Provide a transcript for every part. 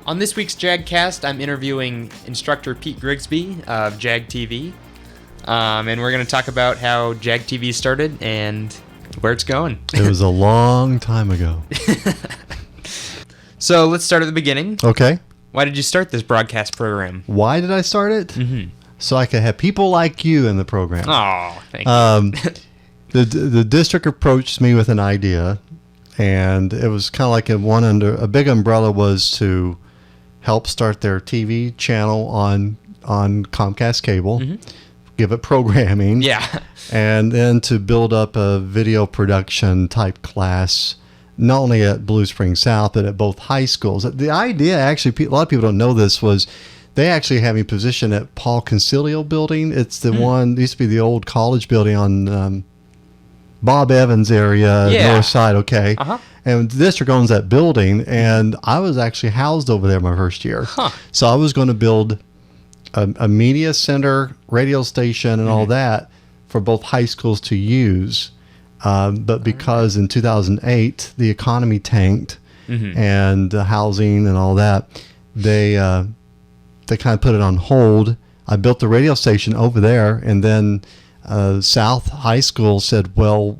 On this week's JAGcast, I'm interviewing instructor Pete Grigsby of Jag TV. And we're going to talk about how Jag TV started and where it's going. It was a long time ago. So let's start at the beginning. Okay. Why did you start this broadcast program? Why did I start it? Mm-hmm. So I could have people like you in the program. Oh, thank you. The district approached me with an idea, and it was kind of like a big umbrella was to help start their TV channel on Comcast cable, give it programming, and then to build up a video production type class, not only at Blue Springs South, but at both high schools. The idea, actually, a lot of people don't know this, was they actually have me positioned at Paul Concilio building. It's the one, it used to be the old college building on Bob Evans area, north side, okay? Uh-huh. And the district owns that building, and I was actually housed over there my first year. Huh. So I was going to build a media center, radio station, and all that for both high schools to use. But because in 2008, the economy tanked and housing and all that, they kind of put it on hold. I built the radio station over there, and then South High School said, well,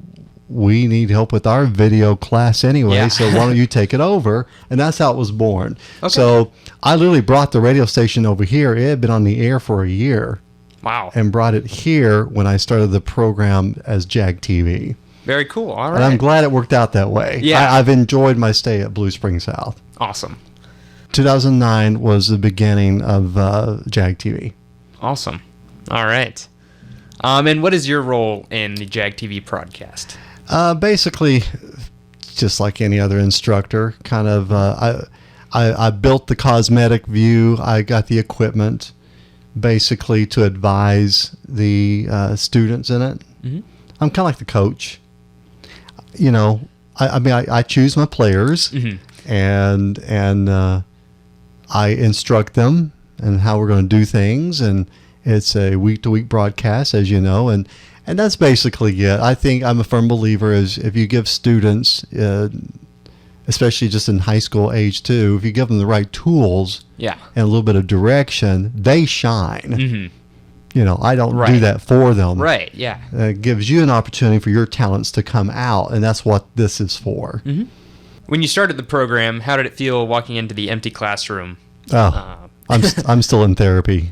we need help with our video class anyway, so why don't you take it over? And that's how it was born. Okay. So I literally brought the radio station over here. It had been on the air for a year. Wow. And brought it here when I started the program as Jag TV. Very cool. All right. And I'm glad it worked out that way. Yeah. I've enjoyed my stay at Blue Springs South. Awesome. 2009 was the beginning of Jag TV. Awesome. All right. And what is your role in the Jag TV broadcast? Basically, just like any other instructor, kind of, I built the cosmetic view. I got the equipment, basically, to advise the students in it. Mm-hmm. I'm kind of like the coach. You know, I choose my players, and I instruct them and how we're going to do things, and it's a week-to-week broadcast, as you know, and that's basically it. I think I'm a firm believer is if you give students, especially just in high school age too, if you give them the right tools and a little bit of direction, they shine. Mm-hmm. You know, I don't do that for them. Right, yeah. It gives you an opportunity for your talents to come out, and that's what this is for. Mm-hmm. When you started the program, how did it feel walking into the empty classroom? I'm still in therapy.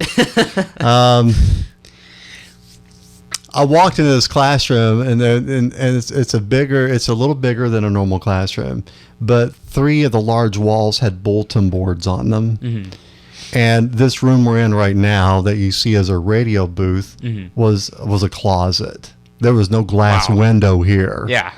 I walked into this classroom, and it's a little bigger than a normal classroom, but 3 of the large walls had bulletin boards on them. Mm-hmm. And this room we're in right now that you see as a radio booth was a closet. There was no glass window here. Yeah.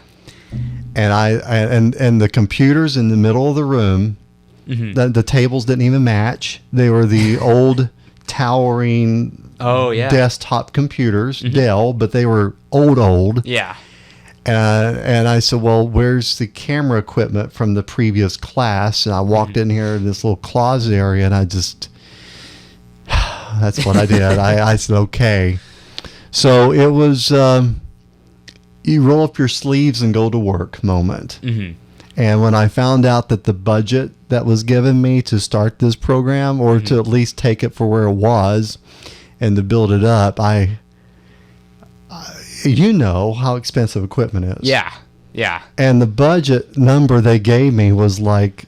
And the computers in the middle of the room, the tables didn't even match. They were the old towering desktop computers, Dell, but they were old. Yeah. And I said, well, where's the camera equipment from the previous class? And I walked in here in this little closet area, and that's what I did. I said, okay. So it was, you roll up your sleeves and go to work moment. Mm-hmm. And when I found out that the budget that was given me to start this program, or to at least take it for where it was and to build it up, you know how expensive equipment is. Yeah, yeah. And the budget number they gave me was like,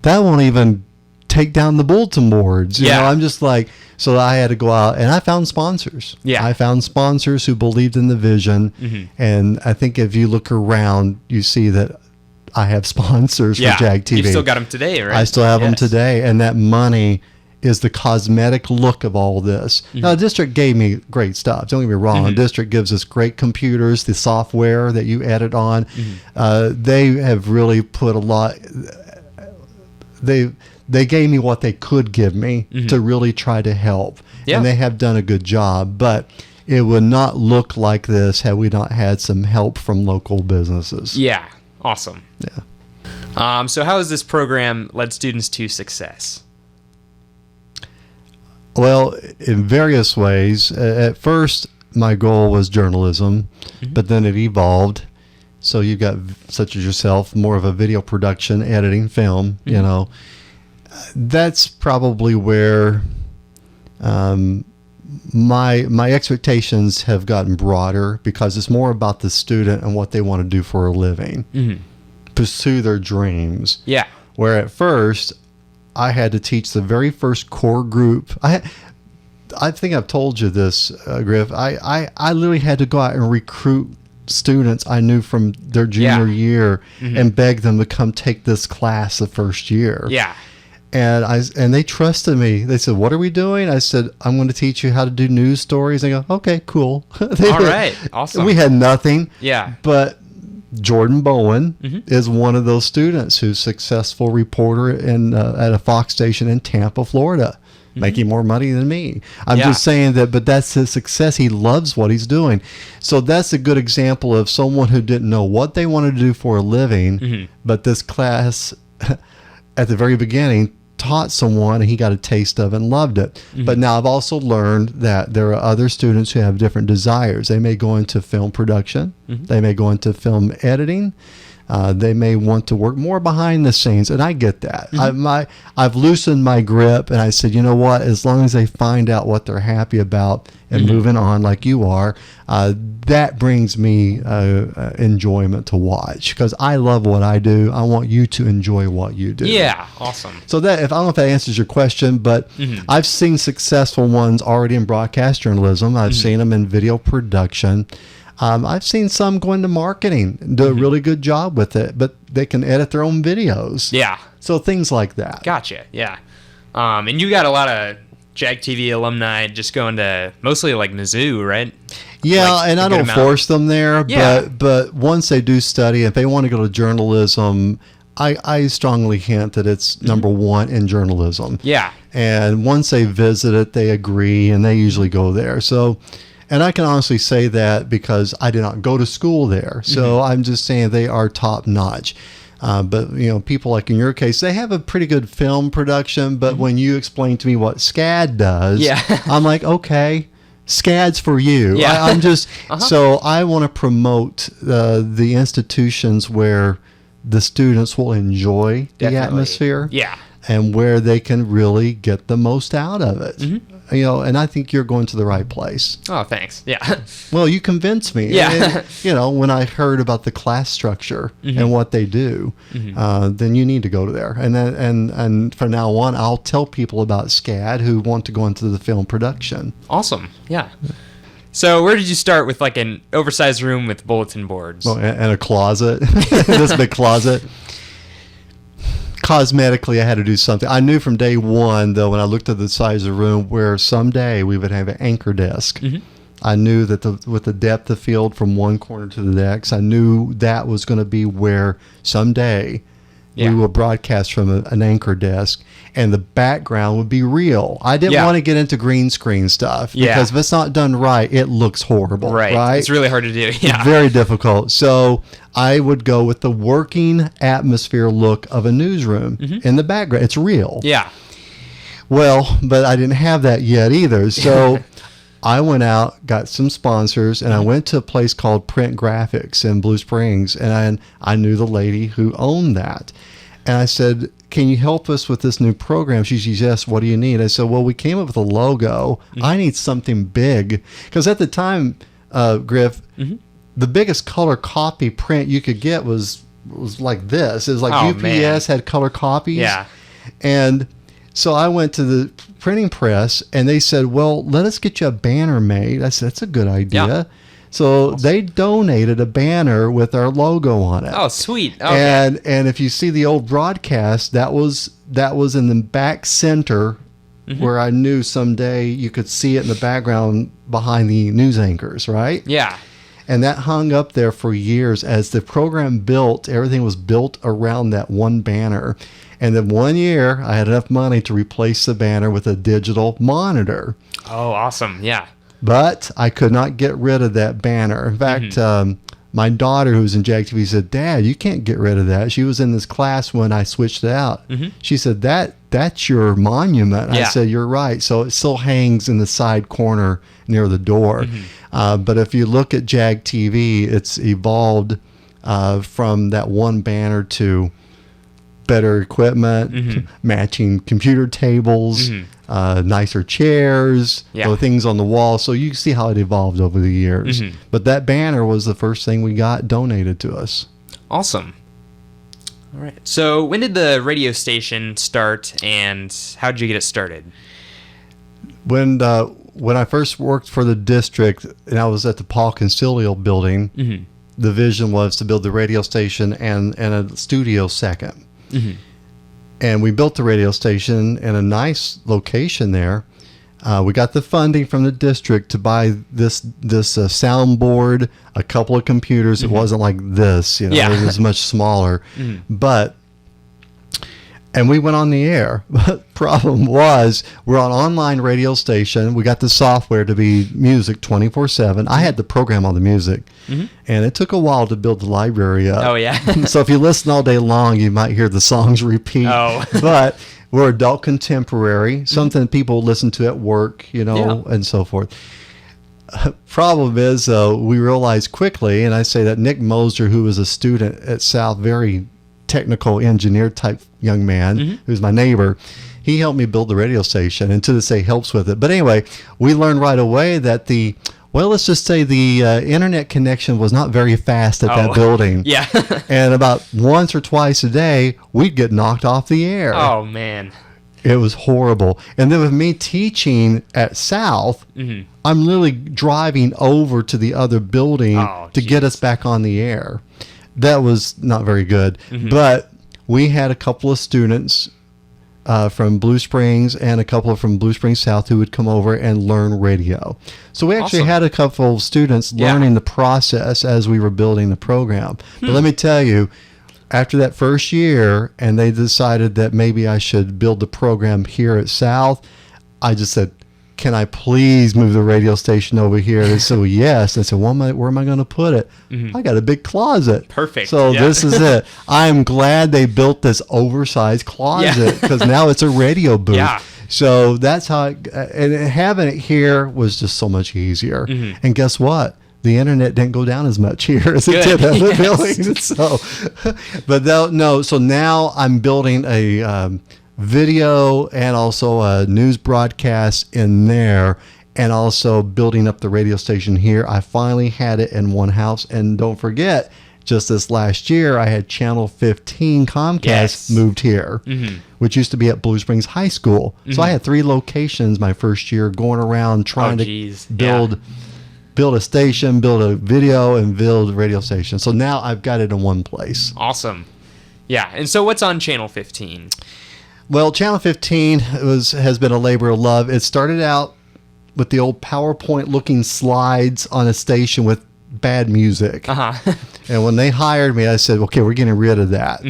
that won't even take down the bulletin boards. You know, I'm just like, so I had to go out, and I found sponsors. Yeah. I found sponsors who believed in the vision. Mm-hmm. And I think if you look around, you see that I have sponsors for Jag TV. You've still got them today, right? I still have them today. And that money is the cosmetic look of all this. Mm-hmm. Now, the district gave me great stuff. Don't get me wrong. The district gives us great computers, the software that you edit on. Mm-hmm. They have really put a lot. They gave me what they could give me to really try to help. Yeah. And they have done a good job. But it would not look like this had we not had some help from local businesses. Yeah. Awesome. Yeah. So how has this program led students to success? Well, in various ways. At first, my goal was journalism, but then it evolved. So you've got, such as yourself, more of a video production, editing film, you know. that's probably where my expectations have gotten broader, because it's more about the student and what they want to do for a living, pursue their dreams. Yeah. Where at first I had to teach the very first core group. I think I've told you this, Griff. I literally had to go out and recruit students I knew from their junior year and beg them to come take this class the first year. Yeah. And they trusted me. They said, "What are we doing?" I said, "I'm going to teach you how to do news stories." They go, "Okay, cool." All right. Awesome. We had nothing. Yeah. But Jordan Bowen is one of those students who's a successful reporter at a Fox station in Tampa, Florida, making more money than me. I'm just saying that, but that's his success. He loves what he's doing. So that's a good example of someone who didn't know what they wanted to do for a living, but this class at the very beginning taught someone, and he got a taste of it and loved it. But now I've also learned that there are other students who have different desires. They may go into film production. They may go into film editing. They may want to work more behind the scenes, and I get that. I've loosened my grip, and I said, you know what? As long as they find out what they're happy about and moving on like you are, that brings me enjoyment to watch, because I love what I do. I want you to enjoy what you do. Yeah, awesome. So that, I don't know if that answers your question, but I've seen successful ones already in broadcast journalism. I've seen them in video production. I've seen some go into marketing, do a really good job with it, but they can edit their own videos. Yeah. So things like that. Gotcha. Yeah. And you got a lot of Jag TV alumni just going to mostly like Mizzou, right? Yeah, like and I don't force them there, but once they do study, if they want to go to journalism, I strongly hint that it's number one in journalism. Yeah. And once they visit it, they agree, and they usually go there. So, and I can honestly say that because I did not go to school there. So I'm just saying they are top notch. But, you know, people like in your case, they have a pretty good film production. But when you explain to me what SCAD does, I'm like, okay, SCAD's for you. Yeah. I'm just, so I want to promote the institutions where the students will enjoy the atmosphere. Yeah. And where they can really get the most out of it. You know, and I think you're going to the right place. Oh, thanks. Yeah. Well, you convinced me. Yeah. And, you know, when I heard about the class structure and what they do, then you need to go to there. And then, and from now on, I'll tell people about SCAD who want to go into the film production. Awesome. Yeah. So where did you start with like an oversized room with bulletin boards? Well, and a closet, this big closet. Cosmetically, I had to do something. I knew from day one, though, when I looked at the size of the room, where someday we would have an anchor desk. I knew that with the depth of field from one corner to the next, I knew that was going to be where someday we will broadcast from an anchor desk, and the background would be real. I didn't want to get into green screen stuff because if it's not done right, it looks horrible. Right? It's really hard to do. Yeah. Very difficult. So I would go with the working atmosphere look of a newsroom in the background. It's real. Yeah. Well, but I didn't have that yet either. So I went out, got some sponsors, and I went to a place called Print Graphics in Blue Springs, and I knew the lady who owned that. And I said, "Can you help us with this new program?" She says, "Yes, what do you need?" I said, "Well, we came up with a logo. I need something big." Because at the time, Griff, the biggest color copy print you could get was like this. It was like UPS had color copies. Yeah. And so I went to the printing press, and they said, "Well, let us get you a banner made." I said, "That's a good idea." Yeah. So they donated a banner with our logo on it. Oh, sweet. Okay. And if you see the old broadcast, that was in the back center where I knew someday you could see it in the background behind the news anchors, right? Yeah. And that hung up there for years. As the program built, everything was built around that one banner. And then one year, I had enough money to replace the banner with a digital monitor. Oh, awesome. Yeah. But I could not get rid of that banner. In fact, my daughter, who's in Jag TV, said, "Dad, you can't get rid of that." She was in this class when I switched it out. She said, that's your monument. I said, "You're right." So it still hangs in the side corner near the door. But if you look at Jag TV, it's evolved from that one banner to better equipment, matching computer tables, nicer chairs, things on the wall. So you can see how it evolved over the years. But that banner was the first thing we got donated to us. Awesome. All right. So when did the radio station start, and how did you get it started? When I first worked for the district, and I was at the Paul Concilio building, the vision was to build the radio station and a studio second. And we built the radio station in a nice location there. We got the funding from the district to buy this soundboard, a couple of computers. It wasn't like this, it was much smaller. And we went on the air. But problem was, we're on online radio station. We got the software to be music 24/7. I had to program all the music. And it took a while to build the library up. Oh, yeah. So if you listen all day long, you might hear the songs repeat. Oh. But we're adult contemporary, something people listen to at work, and so forth. Problem is, though, we realized quickly, and I say that Nick Moser, who was a student at South, very technical engineer type young man, who's my neighbor, he helped me build the radio station, and to this day helps with it. But anyway, we learned right away that let's just say the internet connection was not very fast at that building. Yeah. And about once or twice a day, we'd get knocked off the air. Oh, man. It was horrible. And then with me teaching at South, I'm literally driving over to the other building to get us back on the air. That was not very good. But we had a couple of students from Blue Springs and a couple from Blue Springs South who would come over and learn radio. So we actually had a couple of students learning the process as we were building the program. But let me tell you, after that first year, and they decided that maybe I should build the program here at South, I just said, can I please move the radio station over here? They said, well, yes. I said, where am I going to put it? I got a big closet. Perfect. So this is it. I'm glad they built this oversized closet because now it's a radio booth. Yeah. So that's how, and having it here was just so much easier. And guess what? The internet didn't go down as much here as it did at the building. So, but no. So now I'm building a video and also a news broadcast in there, and also building up the radio station here. I finally had it in one house. And don't forget, just this last year, I had Channel 15 Comcast moved here, which used to be at Blue Springs High School. So I had 3 locations my first year going around trying to build a station, build a video, and build a radio station. So now I've got it in one place. Awesome. Yeah. And so what's on Channel 15? Well, Channel 15 has been a labor of love. It started out with the old PowerPoint-looking slides on a station with bad music. And when they hired me, I said, okay, we're getting rid of that.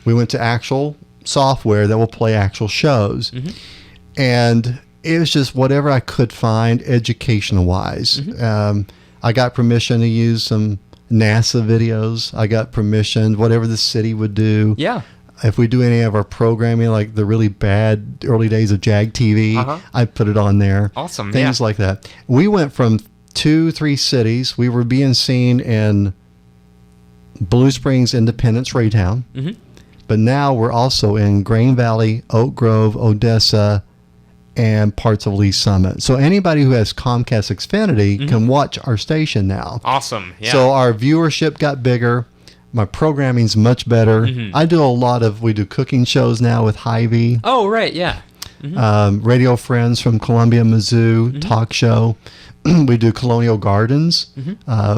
We went to actual software that will play actual shows. And it was just whatever I could find educational-wise. I got permission to use some NASA videos. I got permission, whatever the city would do. Yeah. If we do any of our programming, like the really bad early days of Jag TV, I put it on there. Awesome. Things like that. We went from 2-3 cities. We were being seen in Blue Springs, Independence, Raytown. But now we're also in Grain Valley, Oak Grove, Odessa, and parts of Lee Summit. So anybody who has Comcast Xfinity can watch our station now. Awesome. Yeah. So our viewership got bigger. My programming's much better. I do we do cooking shows now with Hy-Vee. Oh, right, yeah. Radio Friends from Columbia, Mizzou, talk show. We do Colonial Gardens.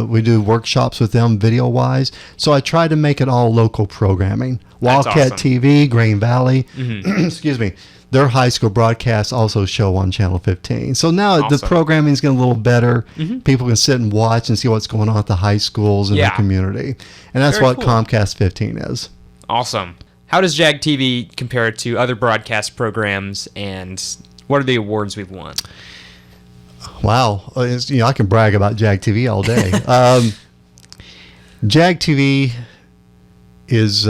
We do workshops with them video-wise. So I try to make it all local programming. Wildcat TV, Grain Valley. Excuse me. Their high school broadcasts also show on Channel 15. So now the programming's getting a little better. People can sit and watch and see what's going on at the high schools in the community. And that's what Comcast 15 is. Awesome. How does Jag TV compare to other broadcast programs, and what are the awards we've won? Wow. I can brag about Jag TV all day. Jag TV is...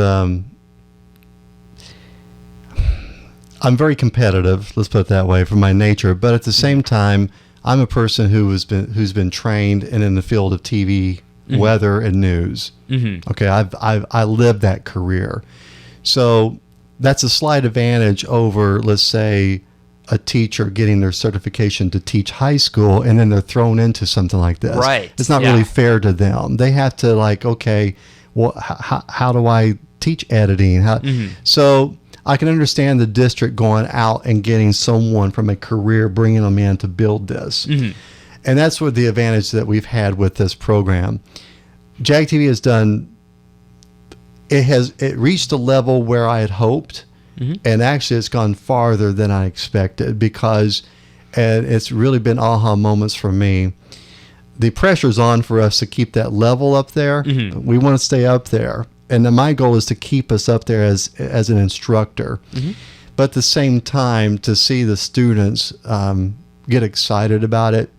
I'm very competitive, let's put it that way, for my nature. But at the same time, I'm a person who's been trained and in the field of TV, weather, and news. Okay, I lived that career. So that's a slight advantage over, let's say, a teacher getting their certification to teach high school and then they're thrown into something like this. Right. It's not really fair to them. They have to like, okay, well, how do I teach editing? So I can understand the district going out and getting someone from a career, bringing them in to build this. And that's what the advantage that we've had with this program. Jag TV has done, it reached a level where I had hoped. And actually it's gone farther than I expected because, and it's really been aha moments for me. The pressure's on for us to keep that level up there. We want to stay up there. And then my goal is to keep us up there as an instructor. But at the same time, to see the students get excited about it,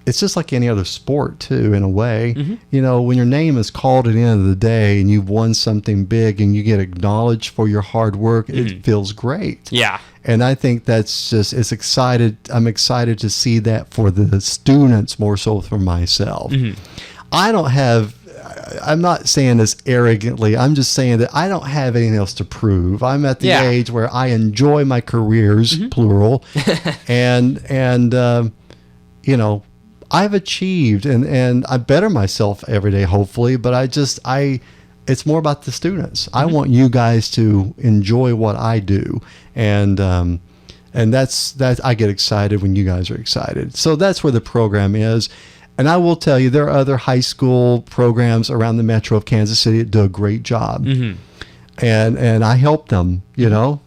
it's just like any other sport too, in a way. You know, when your name is called at the end of the day and you've won something big and you get acknowledged for your hard work, it feels great. Yeah. And I think that's just, I'm excited to see that for the students more so for myself. I'm not saying this arrogantly. I'm just saying that I don't have anything else to prove. I'm at the age where I enjoy my careers, plural, and you know, I've achieved and I better myself every day, hopefully, but it's more about the students. I want you guys to enjoy what I do. And that's I get excited when you guys are excited. So that's where the program is. And I will tell you, there are other high school programs around the metro of Kansas City that do a great job. And I help them, you know.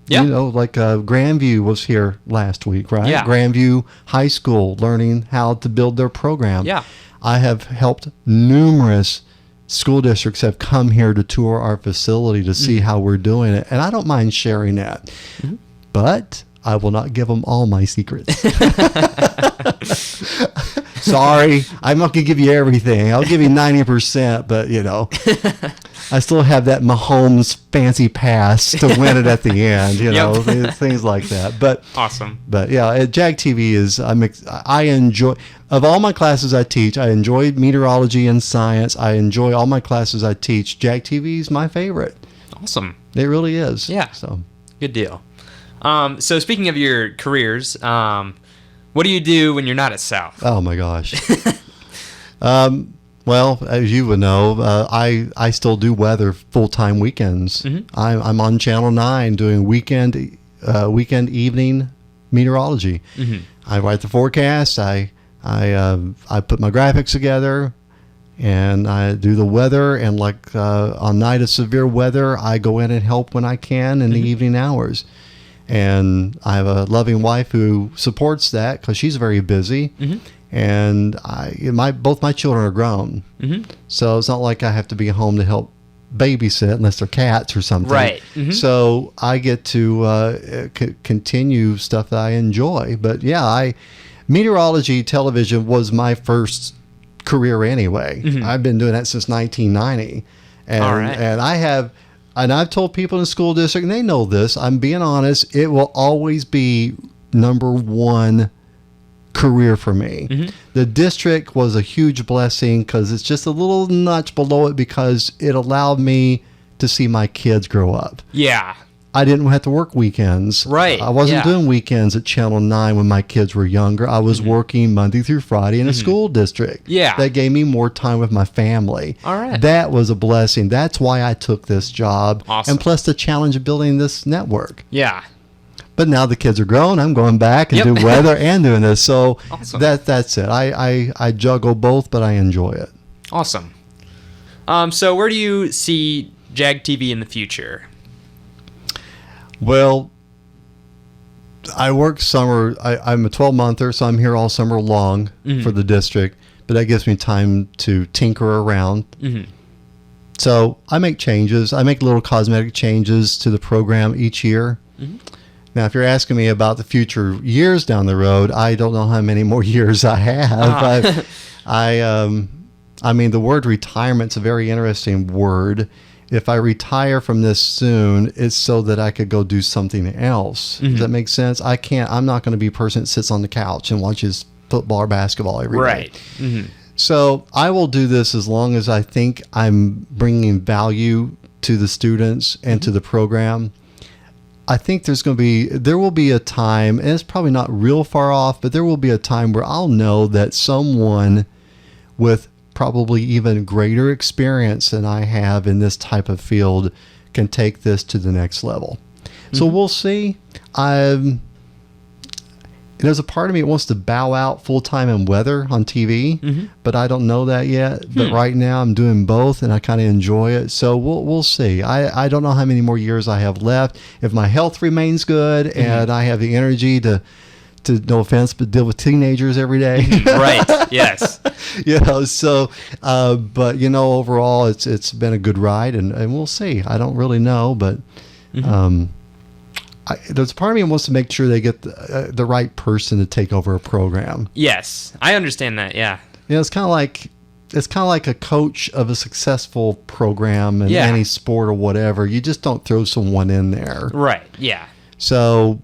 You know, like Grandview was here last week, right? Yeah. Grandview High School learning how to build their program. Yeah. I have helped numerous school districts have come here to tour our facility to see how we're doing it. And I don't mind sharing that. But I will not give them all my secrets. Sorry, I'm not going to give you everything. I'll give you 90%, but, you know, I still have that Mahomes fancy pass to win it at the end, you know, things like that. But awesome. But yeah, at Jag TV I enjoy, of all my classes I teach, I enjoy meteorology and science. I enjoy all my classes I teach. Jag TV is my favorite. Awesome. It really is. Yeah. So good deal. So speaking of your careers, what do you do when you're not at South? Oh my gosh. Well, as you would know, I still do weather full-time weekends. I'm on Channel 9 doing weekend evening meteorology. I write the forecast. I put my graphics together, and I do the weather. And like on night of severe weather, I go in and help when I can in the evening hours. And I have a loving wife who supports that because she's very busy. And both my children are grown. So it's not like I have to be home to help babysit unless they're cats or something. Right. So I get to continue stuff that I enjoy. But yeah, meteorology television was my first career anyway. I've been doing that since 1990. And I've told people in the school district, and they know this, I'm being honest, it will always be number one career for me. The district was a huge blessing because it's just a little notch below it because it allowed me to see my kids grow up. Yeah. I didn't have to work weekends. Right. I wasn't doing weekends at Channel 9 when my kids were younger. I was working Monday through Friday in a school district. Yeah. That gave me more time with my family. All right. That was a blessing. That's why I took this job. Awesome. And plus the challenge of building this network. Yeah. But now the kids are grown. I'm going back and do weather and doing this. So awesome. That's it. I juggle both, but I enjoy it. Awesome. So where do you see Jag TV in the future? Well, I work summer. I'm a 12-monther, so I'm here all summer long for the district. But that gives me time to tinker around. So I make changes. I make little cosmetic changes to the program each year. Now, if you're asking me about the future years down the road, I don't know how many more years I have. I mean, the word retirement's a very interesting word. If I retire from this soon, it's so that I could go do something else. Does that make sense? I'm not going to be a person that sits on the couch and watches football or basketball every day. Right. So I will do this as long as I think I'm bringing value to the students and to the program. I think there will be a time, and it's probably not real far off, but there will be a time where I'll know that someone with probably even greater experience than I have in this type of field can take this to the next level. So we'll see. There's a part of me that wants to bow out full-time in weather on TV, but I don't know that yet. But right now I'm doing both, and I kind of enjoy it. So we'll see. I don't know how many more years I have left. If my health remains good and I have the energy to no offense, but deal with teenagers every day. Right. Yes. So, but overall it's been a good ride, and we'll see. I don't really know, but there's a part of me that wants to make sure they get the right person to take over a program. Yes, I understand that. Yeah. It's kind of like a coach of a successful program in any sport or whatever. You just don't throw someone in there. Right. Yeah. So,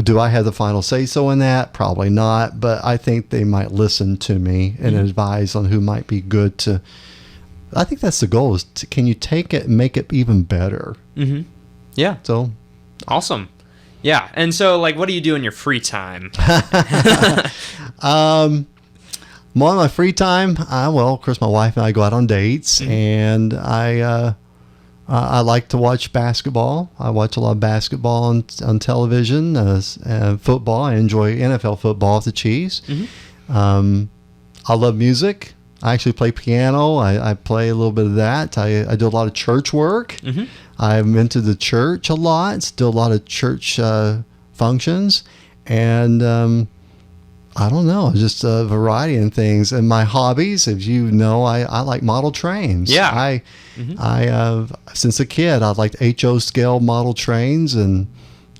do I have the final say so in that? Probably not, but I think they might listen to me and advise on who might be good to. I think that's the goal: can you take it and make it even better? Yeah. So. Awesome. Yeah. And so, what do you do in your free time? More on my free time, of course, my wife and I go out on dates, and I like to watch basketball. I watch a lot of basketball on television, football. I enjoy NFL football with the Chiefs. I love music. I actually play piano. I play a little bit of that. I do a lot of church work. I'm into the church a lot. Still a lot of church functions. And I don't know, just a variety of things. And my hobbies, as you know, I like model trains. Yeah. I since a kid, I liked HO scale model trains, and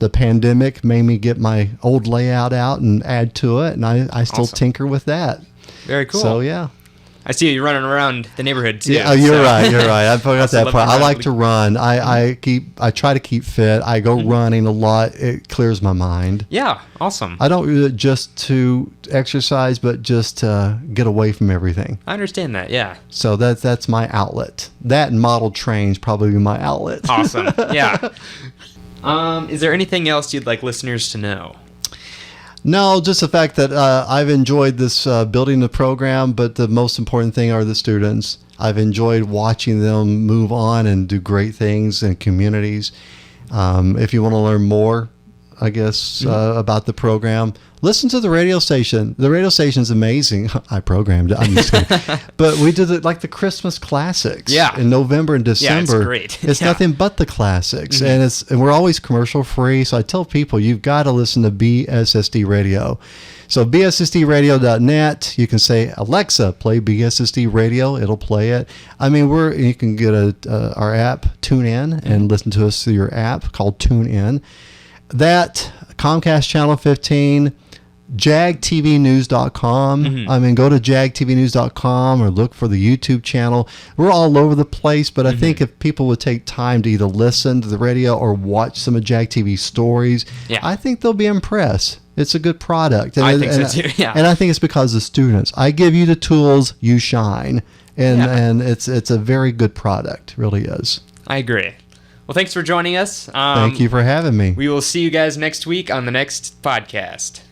the pandemic made me get my old layout out and add to it. And I still tinker with that. Very cool. So, yeah. I see you running around the neighborhood too. Yeah, you're right. I forgot that part. I like to run. I try to keep fit. I go running a lot. It clears my mind. Yeah, awesome. I don't do it just to exercise, but just to get away from everything. I understand that. Yeah. So that's my outlet. That and model trains probably my outlet. Awesome. Yeah. Is there anything else you'd like listeners to know? No, just the fact that I've enjoyed this building the program, but the most important thing are the students. I've enjoyed watching them move on and do great things in communities. If you want to learn more, I guess, about the program, listen to the radio station. The radio station's amazing. I programmed it. I'm just kidding. But we did it like the Christmas classics in November and December. Yeah, it's great. It's nothing but the classics. And we're always commercial free. So I tell people, you've got to listen to BSSD Radio. So bssdradio.net, you can say, Alexa, play BSSD Radio. It'll play it. I mean, you can get our app, TuneIn, and listen to us through your app called TuneIn. That, Comcast Channel 15, JAGTVnews.com. I mean, go to JAGTVnews.com or look for the YouTube channel. We're all over the place, but I think if people would take time to either listen to the radio or watch some of Jag TV's stories, I think they'll be impressed. It's a good product. And I think so too, yeah. And I think it's because of the students. I give you the tools, you shine. And it's a very good product, really is. I agree. Well, thanks for joining us. Thank you for having me. We will see you guys next week on the next podcast.